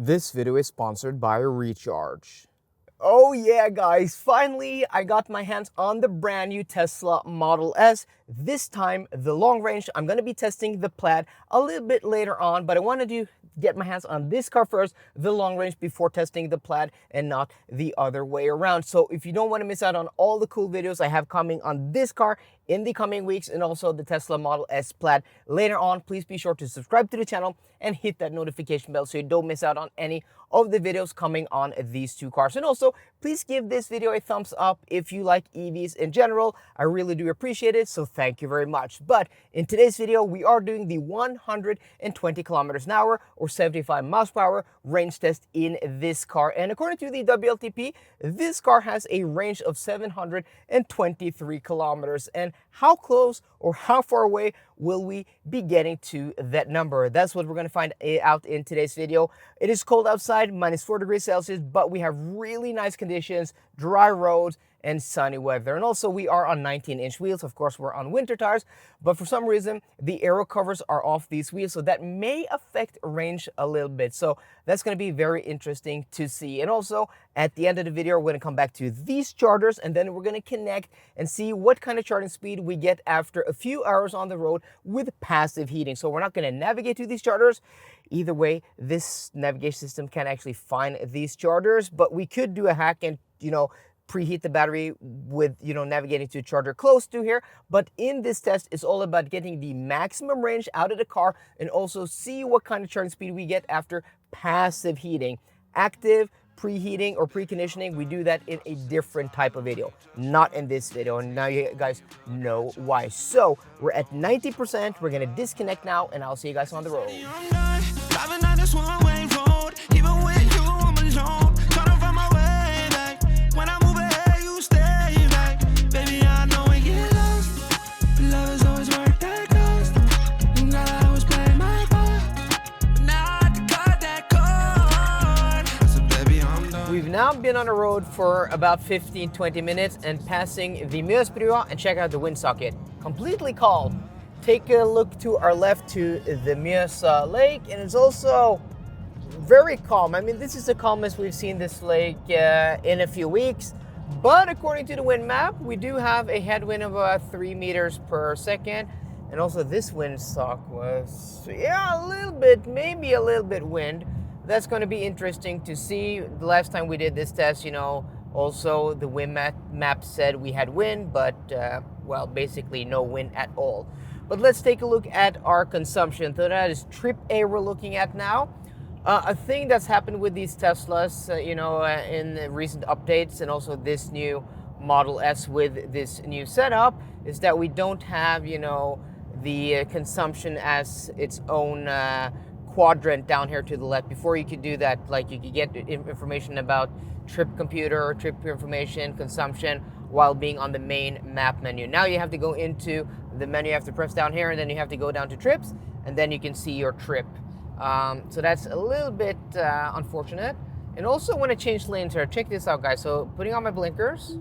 This video is sponsored by Recharge. Oh yeah guys, finally I got my hands on the brand new Tesla Model S. This time the long range. I'm going to be testing the Plaid a little bit later on, but I wanted to get my hands on this car first, the long range, before testing the Plaid and not the other way around. So if you don't want to miss out on all the cool videos I have coming on this car in the coming weeks and also the Tesla Model S Plaid later on, please be sure to subscribe to the channel and hit that notification bell so you don't miss out on any of the videos coming on these two cars. And also, please give this video a thumbs up if you like EVs in general. I really do appreciate it, so thank you very much. But in today's video, we are doing the 120 kilometers an hour or 75 miles per hour range test in this car. And according to the WLTP, this car has a range of 723 kilometers. And how close or how far away will we be getting to that number? That's what we're going to find out in today's video. It is cold outside, -4 degrees Celsius, but we have really nice conditions, dry roads, and sunny weather. And also we are on 19-inch wheels. Of course, we're on winter tires, but for some reason, the aero covers are off these wheels, so that may affect range a little bit. So that's going to be very interesting to see. And also, at the end of the video, we're going to come back to these chargers, and then we're going to connect and see what kind of charging speed we get after a few hours on the road with passive heating. So we're not going to navigate to these chargers. Either way, this navigation system can actually find these chargers, but we could do a hack and, preheat the battery with, navigating to a charger close to here. But in this test, it's all about getting the maximum range out of the car and also see what kind of charging speed we get after passive heating. Active preheating or preconditioning, we do that in a different type of video, not in this video. And now you guys know why. So we're at 90%. We're going to disconnect now, and I'll see you guys on the road. We've now been on the road for about 15-20 minutes and passing the Misrepresenting, and check out the wind socket. Completely calm. Take a look to our left to the Lake, and it's also very calm. I mean, this is the calmest we've seen this lake in a few weeks. But according to the wind map, we do have a headwind of about 3 meters per second. And also this windsock was, a little bit, maybe a little bit wind. That's going to be interesting to see. The last time we did this test, also the wind map said we had wind, but, basically no wind at all. But let's take a look at our consumption. So that is trip A we're looking at now. A thing that's happened with these Teslas, in the recent updates and also this new Model S with this new setup is that we don't have, the consumption as its own quadrant down here to the left. Before you could do that, like you could get information about trip computer or trip information, consumption, while being on the main map menu. Now you have to go into the menu, you have to press down here, and then you have to go down to trips, and then you can see your trip. So that's a little bit unfortunate. And also when I change lanes here, check this out guys. So putting on my blinkers,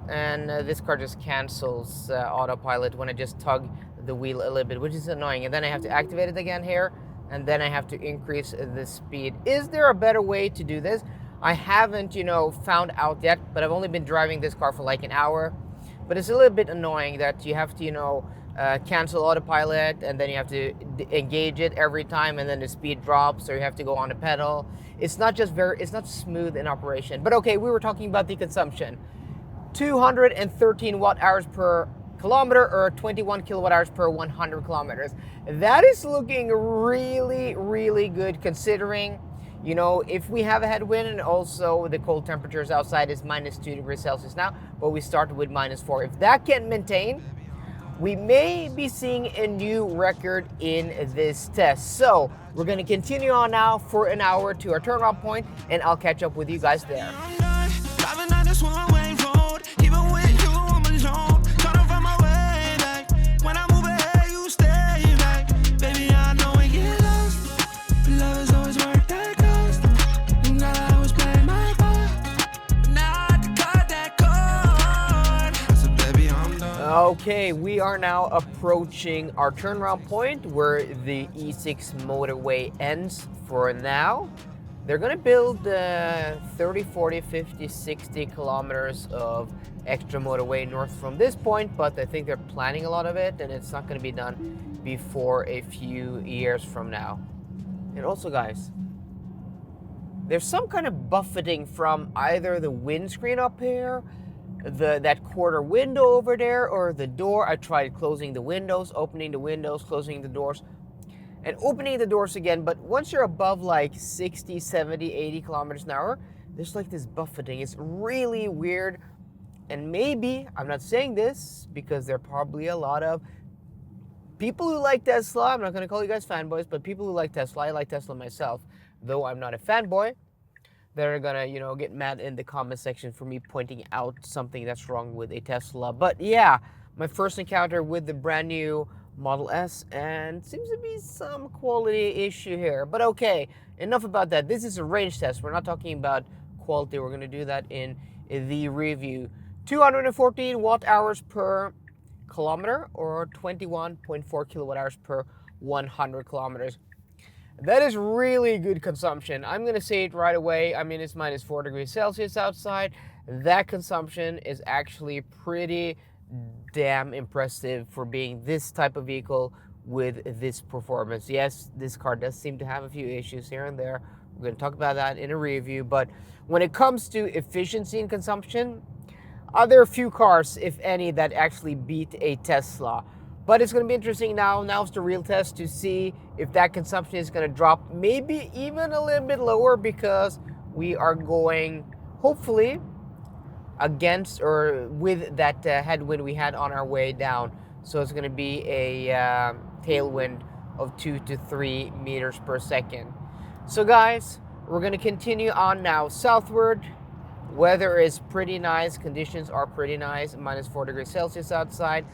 and this car just cancels autopilot when I just tug the wheel a little bit, which is annoying. And then I have to activate it again here, and then I have to increase the speed. Is there a better way to do this? I haven't, found out yet, but I've only been driving this car for like an hour. But it's a little bit annoying that you have to, cancel autopilot, and then you have to engage it every time, and then the speed drops, or you have to go on the pedal. It's not smooth in operation. But okay, we were talking about the consumption. 213 watt hours per kilometer, or 21 kilowatt hours per 100 kilometers. That is looking really, really good considering, if we have a headwind and also the cold temperatures outside is -2 degrees Celsius now, but we started with -4. If that can maintain, we may be seeing a new record in this test. So we're going to continue on now for an hour to our turnaround point, and I'll catch up with you guys there. Okay, we are now approaching our turnaround point where the E6 motorway ends for now. They're gonna build 30, 40, 50, 60 kilometers of extra motorway north from this point, but I think they're planning a lot of it, and it's not gonna be done before a few years from now. And also, guys, there's some kind of buffeting from either the windscreen up here, that quarter window over there, or the door. I tried closing the windows, opening the windows, closing the doors, and opening the doors again. But once you're above like 60, 70, 80 kilometers an hour, there's like this buffeting. It's really weird. And maybe, I'm not saying this because there are probably a lot of people who like Tesla. I'm not going to call you guys fanboys, but people who like Tesla. I like Tesla myself, though I'm not a fanboy. They're gonna, get mad in the comment section for me pointing out something that's wrong with a Tesla. But yeah, my first encounter with the brand new Model S, and seems to be some quality issue here. But okay, enough about that. This is a range test. We're not talking about quality. We're gonna do that in the review. 214 watt hours per kilometer, or 21.4 kilowatt hours per 100 kilometers. That is really good consumption. I'm gonna say it right away. I mean, it's minus 4 degrees Celsius outside. That consumption is actually pretty damn impressive for being this type of vehicle with this performance. Yes, this car does seem to have a few issues here and there. We're gonna talk about that in a review, but when it comes to efficiency and consumption, there are few cars, if any, that actually beat a Tesla. But it's going to be interesting now's the real test to see if that consumption is going to drop maybe even a little bit lower, because we are going, hopefully, against or with that headwind we had on our way down. So it's going to be a tailwind of 2 to 3 meters per second. So guys, we're going to continue on now southward. Weather is pretty nice. Conditions are pretty nice. Minus 4 degrees Celsius outside.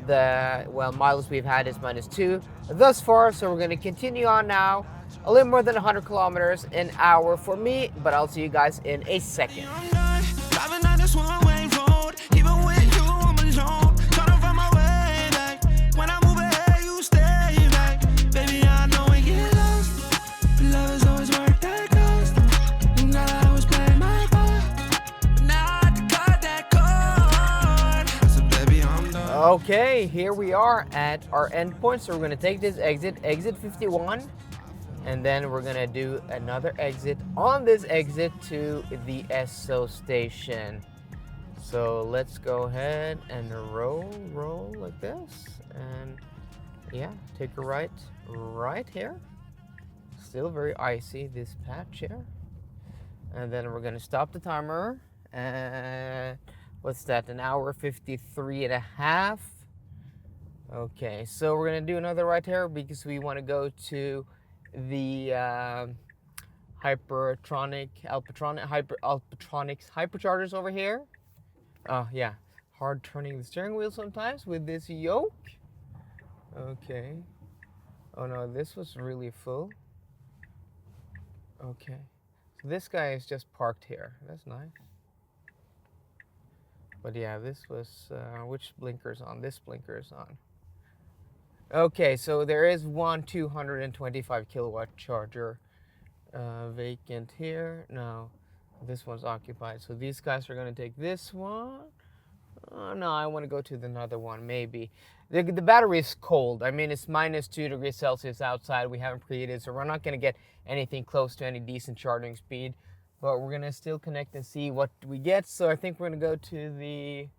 The miles we've had is minus 2 thus far, so we're going to continue on now. A little more than 100 kilometers an hour for me, but I'll see you guys in a second. Okay, here we are at our endpoint. So we're going to take this exit 51, and then we're going to do another exit on this exit to the Esso station. So let's go ahead and roll like this, and yeah, take a right here. Still very icy, this patch here. And then we're going to stop the timer, and what's that, an hour 53 and a half. Okay, so we're gonna do another right here because we want to go to the Alpatronics hyperchargers over here. Oh yeah, hard turning the steering wheel sometimes with this yoke. Okay. Oh no, this was really full. Okay, so this guy is just parked here. That's nice. But yeah, this was, which blinker's on? This blinker's on. Okay, so there is one 225 kilowatt charger vacant here. No, this one's occupied. So these guys are gonna take this one. Oh no, I wanna go to another one, maybe. The battery is cold. I mean, it's minus 2 degrees Celsius outside. We haven't preheated, so we're not gonna get anything close to any decent charging speed. But we're gonna still connect and see what we get. So I think we're gonna go to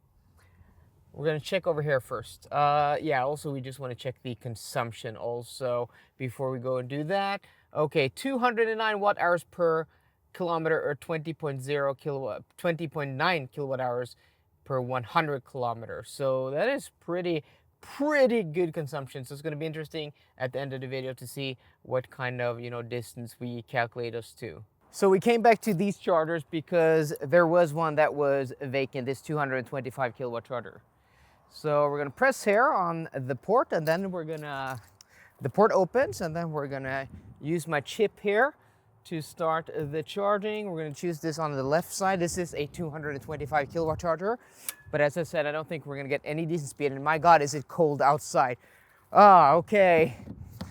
we're gonna check over here first. Yeah, also we just wanna check the consumption also before we go and do that. Okay, 209 watt hours per kilometer, or 20.9 kilowatt hours per 100 kilometers. So that is pretty good consumption. So it's gonna be interesting at the end of the video to see what kind of, distance we calculate us to. So we came back to these chargers because there was one that was vacant, this 225 kilowatt charger. So we're gonna press here on the port, and then the port opens, and then we're gonna use my chip here to start the charging. We're gonna choose this on the left side. This is a 225 kilowatt charger. But as I said, I don't think we're gonna get any decent speed, and my God, is it cold outside. Okay.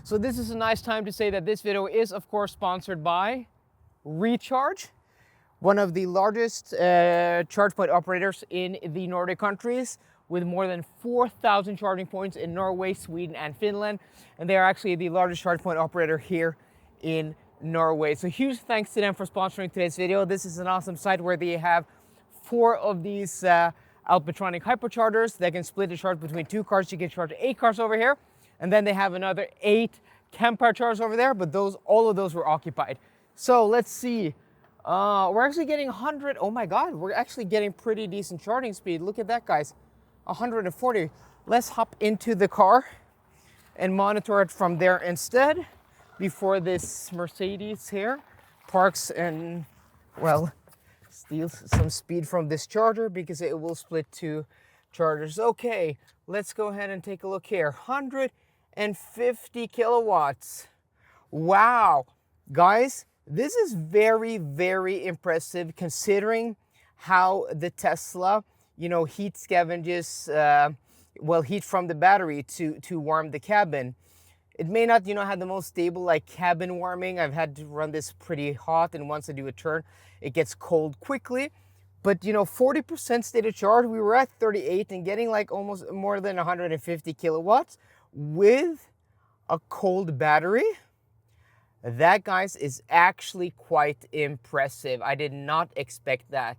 So this is a nice time to say that this video is, of course, sponsored by Recharge, one of the largest charge point operators in the Nordic countries, with more than 4,000 charging points in Norway, Sweden, and Finland. And they are actually the largest charge point operator here in Norway. So huge thanks to them for sponsoring today's video. This is an awesome site where they have 4 of these Alpitronic hyperchargers that can split the charge between 2 cars. You can charge 8 cars over here. And then they have another 8 campfire chargers over there, but all of those were occupied. So let's see. We're actually getting 100. Oh my God, we're actually getting pretty decent charging speed. Look at that, guys. 140. Let's hop into the car and monitor it from there instead, before this Mercedes here parks and, well, steals some speed from this charger, because it will split 2 chargers. Okay, let's go ahead and take a look here. 150 kilowatts. Wow, guys, this is very, very impressive, considering how the Tesla, you know, heat scavenges, heat from the battery to warm the cabin. It may not, you know, have the most stable like cabin warming. I've had to run this pretty hot, and once I do a turn, it gets cold quickly. But, you know, 40% state of charge, we were at 38 and getting like almost more than 150 kilowatts with a cold battery. That, guys, is actually quite impressive. I did not expect that.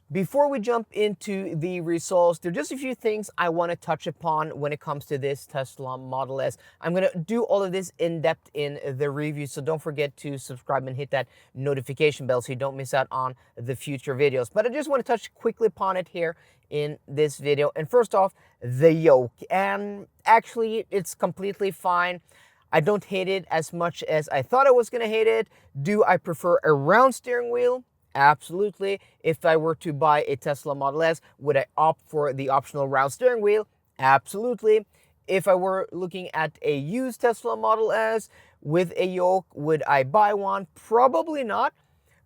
Before we jump into the results, there are just a few things I want to touch upon when it comes to this Tesla Model S. I'm going to do all of this in depth in the review, so don't forget to subscribe and hit that notification bell so you don't miss out on the future videos. But I just want to touch quickly upon it here in this video. And first off, the yoke. And actually, it's completely fine. I don't hate it as much as I thought I was going to hate it. Do I prefer a round steering wheel? Absolutely. If I were to buy a Tesla Model S, would I opt for the optional round steering wheel? Absolutely. If I were looking at a used Tesla Model S with a yoke, would I buy one? Probably not.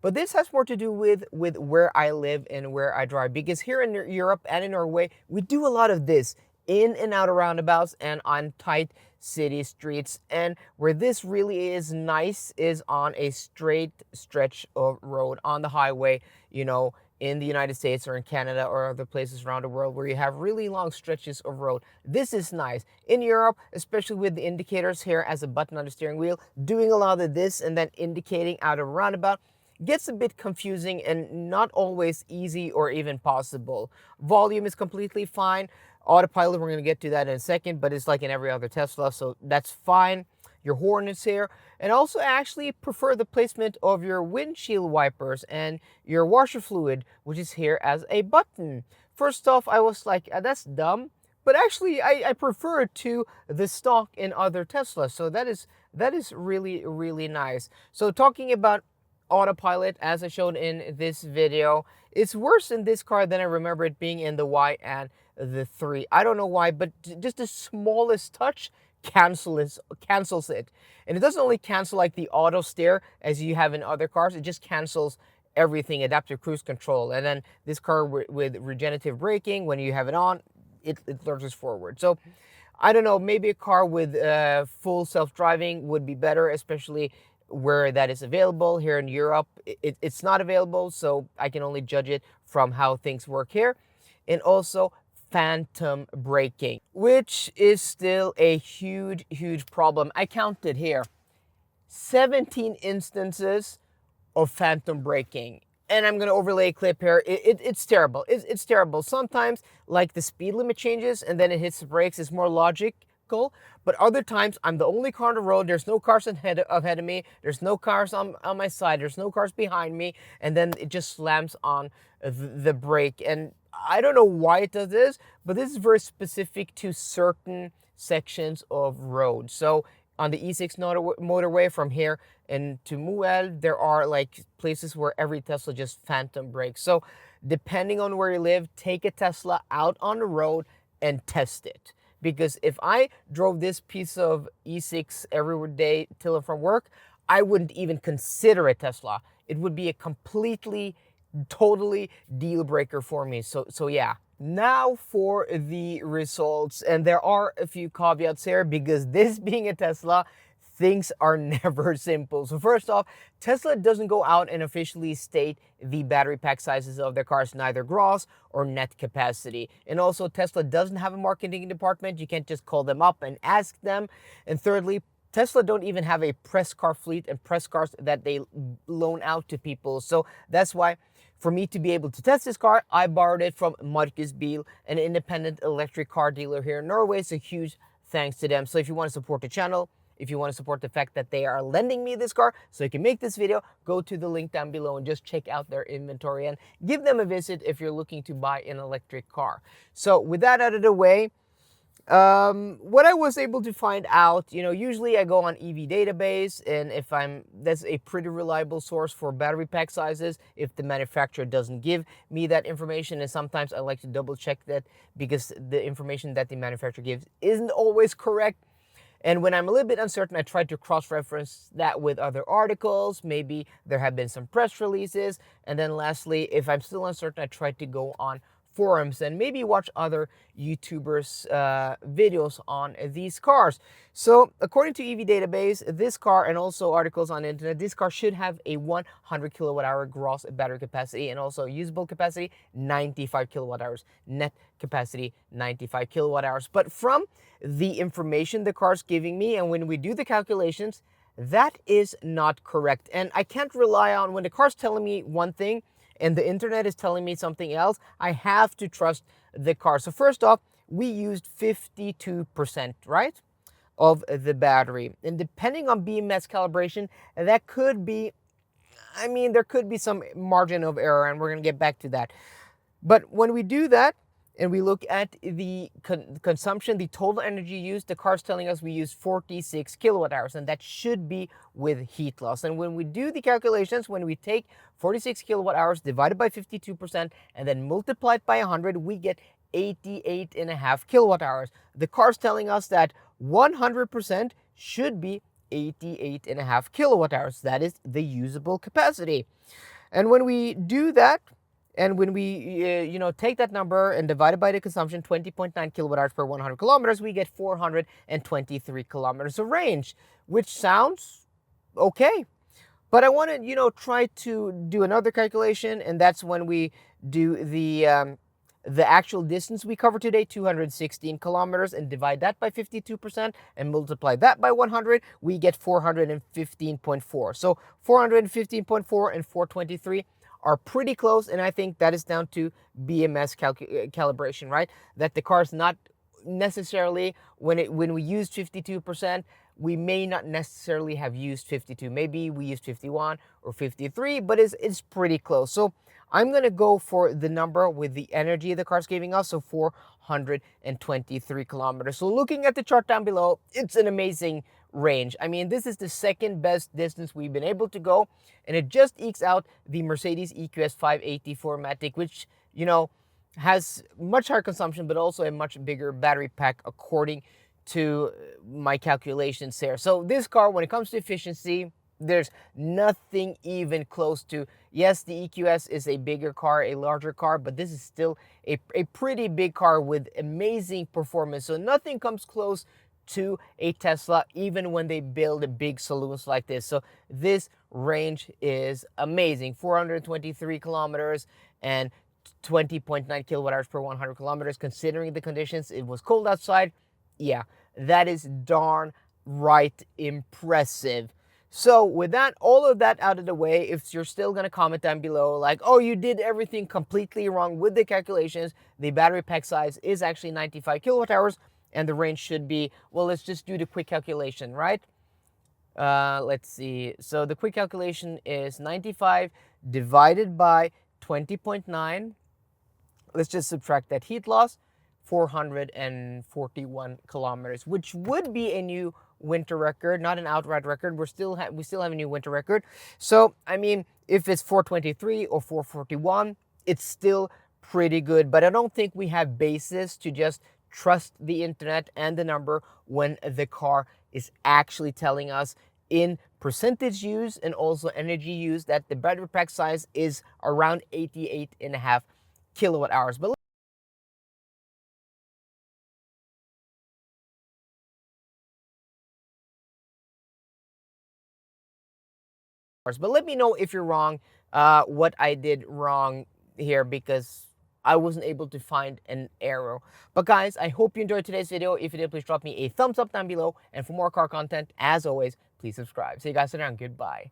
But this has more to do with where I live and where I drive. Because here in Europe and in Norway, we do a lot of this in and out of roundabouts and on tight city streets. And where this really is nice is on a straight stretch of road on the highway, you know, in the United States or in Canada or other places around the world where you have really long stretches of road. This is nice. In Europe, especially with the indicators here as a button on the steering wheel, doing a lot of this and then indicating out of a roundabout gets a bit confusing and not always easy or even possible. Volume is completely fine. Autopilot, we're going to get to that in a second, but it's like in every other Tesla, so that's fine. Your horn is here. And also, I actually prefer the placement of your windshield wipers and your washer fluid, which is here as a button. First off, I was like, that's dumb. But actually, I prefer it to the stock in other Teslas. So that is really, really nice. So talking about autopilot, as I showed in this video, it's worse in this car than I remember it being in the Y and the 3. I don't know why, but just the smallest touch cancels it. And it doesn't only cancel like the auto steer as you have in other cars, it just cancels everything, adaptive cruise control. And then this car with regenerative braking, when you have it on, it lurches forward. So I don't know, maybe a car with full self-driving would be better, especially where that is available. Here in Europe, it's not available, so I can only judge it from how things work here. And also phantom braking, which is still a huge, huge problem. I counted here 17 instances of phantom braking. And I'm going to overlay a clip here. It's terrible. It's terrible. Sometimes, like, the speed limit changes and then it hits the brakes. It's more logical. But other times, I'm the only car on the road. There's no cars ahead of me. There's no cars on my side. There's no cars behind me. And then it just slams on the brake. And I don't know why it does this, but this is very specific to certain sections of road. So on the E6 motorway from here and to Moel, there are like places where every Tesla just phantom brakes. So depending on where you live, take a Tesla out on the road and test it. Because if I drove this piece of E6 every day till and from work, I wouldn't even consider a Tesla. It would be a completely, totally deal breaker for me. So yeah. Now for the results, and there are a few caveats here because this being a Tesla, things are never simple. So first off, Tesla doesn't go out and officially state the battery pack sizes of their cars, neither gross or net capacity. And also, Tesla doesn't have a marketing department. You can't just call them up and ask them. And thirdly, Tesla don't even have a press car fleet and press cars that they loan out to people. So that's why for me to be able to test this car, I borrowed it from Marcusbil, an independent electric car dealer here in Norway. So huge thanks to them. So if you want to support the channel, if you want to support the fact that they are lending me this car so I can make this video, go to the link down below and just check out their inventory and give them a visit if you're looking to buy an electric car. So with that out of the way, what I was able to find out, usually I go on EV database, and that's a pretty reliable source for battery pack sizes if the manufacturer doesn't give me that information. And sometimes I like to double check that because the information that the manufacturer gives isn't always correct. And when I'm a little bit uncertain, I try to cross-reference that with other articles. Maybe there have been some press releases. And then lastly, if I'm still uncertain, I try to go on forums and maybe watch other YouTubers' videos on these cars. So according to EV database, this car and also articles on the internet, this car should have a 100 kilowatt hour gross battery capacity and also usable capacity 95 kilowatt hours, net capacity 95 kilowatt hours. But from the information the car's giving me and when we do the calculations, that is not correct. And I can't rely on when the car's telling me one thing and the internet is telling me something else. I have to trust the car. So first off, we used 52%, right, of the battery. And depending on BMS calibration, that could be, there could be some margin of error, and we're going to get back to that. But when we do that, and we look at the consumption, the total energy used, the car's telling us we use 46 kilowatt hours, and that should be with heat loss. And when we do the calculations, when we take 46 kilowatt hours divided by 52% and then multiply it by 100, we get 88.5 kilowatt hours. The car's telling us that 100% should be 88.5 kilowatt hours. That is the usable capacity. And when we do that, and when we, take that number and divide it by the consumption, 20.9 kilowatt hours per 100 kilometers, we get 423 kilometers of range, which sounds okay. But I want to, try to do another calculation, and that's when we do the actual distance we covered today, 216 kilometers, and divide that by 52% and multiply that by 100, we get 415.4. So 415.4 and 423 are pretty close, and I think that is down to BMS calibration, right? That the car's not necessarily, when we use 52%, we may not necessarily have used 52. Maybe we used 51 or 53, but it's pretty close. So I'm going to go for the number with the energy the car's giving us, so 423 kilometers. So looking at the chart down below, it's an amazing range. This is the second best distance we've been able to go, and it just ekes out the Mercedes EQS 580 4MATIC, which, has much higher consumption, but also a much bigger battery pack according to my calculations here. So this car, when it comes to efficiency, there's nothing even close to. Yes, the EQS is a bigger car, a larger car, but this is still a pretty big car with amazing performance. So nothing comes close to a Tesla, even when they build big saloons like this. So this range is amazing. 423 kilometers and 20.9 kilowatt hours per 100 kilometers. Considering the conditions, it was cold outside. Yeah, that is darn right impressive. So with that, all of that out of the way, if you're still going to comment down below like, oh, you did everything completely wrong with the calculations, the battery pack size is actually 95 kilowatt hours, and the range should be, well, let's just do the quick calculation, right? Let's see. So the quick calculation is 95 divided by 20.9. Let's just subtract that heat loss, 441 kilometers, which would be a new winter record, not an outright record. We still have a new winter record. So, if it's 423 or 441, it's still pretty good, but I don't think we have basis to just trust the internet and the number when the car is actually telling us in percentage use and also energy use that the battery pack size is around 88.5 kilowatt hours. But But let me know if you're wrong, what I did wrong here, because I wasn't able to find an arrow. But guys, I hope you enjoyed today's video. If you did, please drop me a thumbs up down below. And for more car content, as always, please subscribe. See you guys around. Goodbye.